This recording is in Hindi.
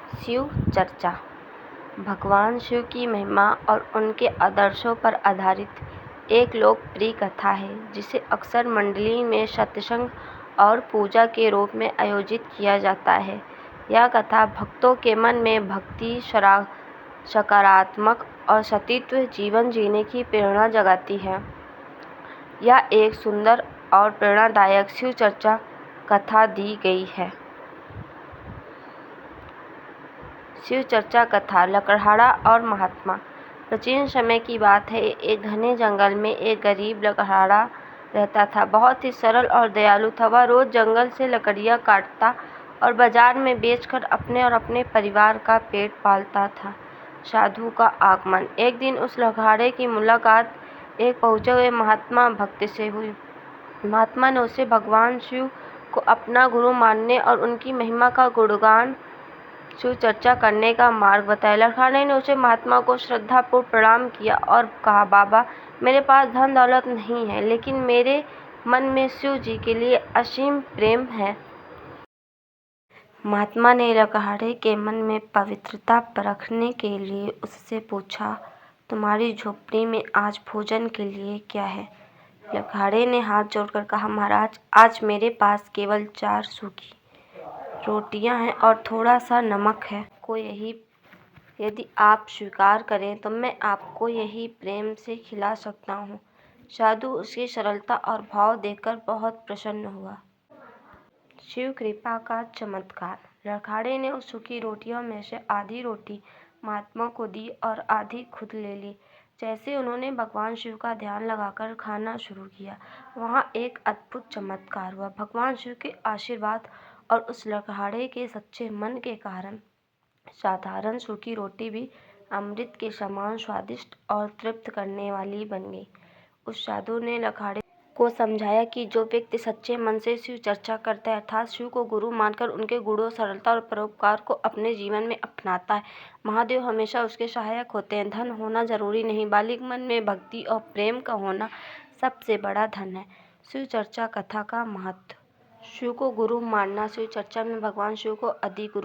शिव चर्चा भगवान शिव की महिमा और उनके आदर्शों पर आधारित एक लोकप्रिय कथा है जिसे अक्सर मंडली में सत्संग और पूजा के रूप में आयोजित किया जाता है। यह कथा भक्तों के मन में भक्ति, सकारात्मक और सतीत्व जीवन जीने की प्रेरणा जगाती है। यह एक सुंदर और प्रेरणादायक शिव चर्चा कथा दी गई है। शिव चर्चा कथा लकड़हारा और महात्मा। प्राचीन समय की बात है। एक घने जंगल में एक गरीब लकड़हारा रहता था। बहुत ही सरल और दयालु था। वह रोज जंगल से लकड़ियाँ काटता और बाजार में बेचकर अपने और अपने परिवार का पेट पालता था। साधु का आगमन। एक दिन उस लकड़हारे की मुलाकात एक पहुँचे हुए महात्मा भक्त से हुई। महात्मा ने उसे भगवान शिव को अपना गुरु मानने और उनकी महिमा का गुणगान शिव चर्चा करने का मार्ग बताया। लकड़हारे ने उसे महात्मा को श्रद्धापूर्वक प्रणाम किया और कहा, बाबा, मेरे पास धन दौलत नहीं है, लेकिन मेरे मन में शिव जी के लिए असीम प्रेम है। महात्मा ने लकड़हारे के मन में पवित्रता परखने के लिए उससे पूछा, तुम्हारी झोपड़ी में आज भोजन के लिए क्या है? लकड़हारे ने हाथ जोड़कर कहा, महाराज, आज मेरे पास केवल 4 सूखी रोटियां हैं और थोड़ा सा नमक है। यदि आप स्वीकार करें तो मैं आपको यही प्रेम से खिला सकता हूँ। साधु उसकी सरलता और भाव देखकर बहुत प्रसन्न हुआ। शिव कृपा का चमत्कार। लकड़हारे ने उस सूखी रोटियों में से आधी रोटी महात्मा को दी और आधी खुद ले ली। जैसे उन्होंने भगवान शिव का ध्यान लगाकर खाना शुरू किया, वहाँ एक अद्भुत चमत्कार हुआ। भगवान शिव के आशीर्वाद और उस लकड़हारे के सच्चे मन के कारण साधारण सूखी रोटी भी अमृत के समान स्वादिष्ट और तृप्त करने वाली बन गई। उस साधु ने लकड़हारे को समझाया कि जो व्यक्ति सच्चे मन से शिव चर्चा करता है, अर्थात शिव को गुरु मानकर उनके गुणों, सरलता और परोपकार को अपने जीवन में अपनाता है, महादेव हमेशा उसके सहायक होते हैं। धन होना जरूरी नहीं, बल्कि मन में भक्ति और प्रेम का होना सबसे बड़ा धन है। शिव चर्चा कथा का महत्व। शिव को गुरु मानना। शिव चर्चा में भगवान शिव को आदि गुरु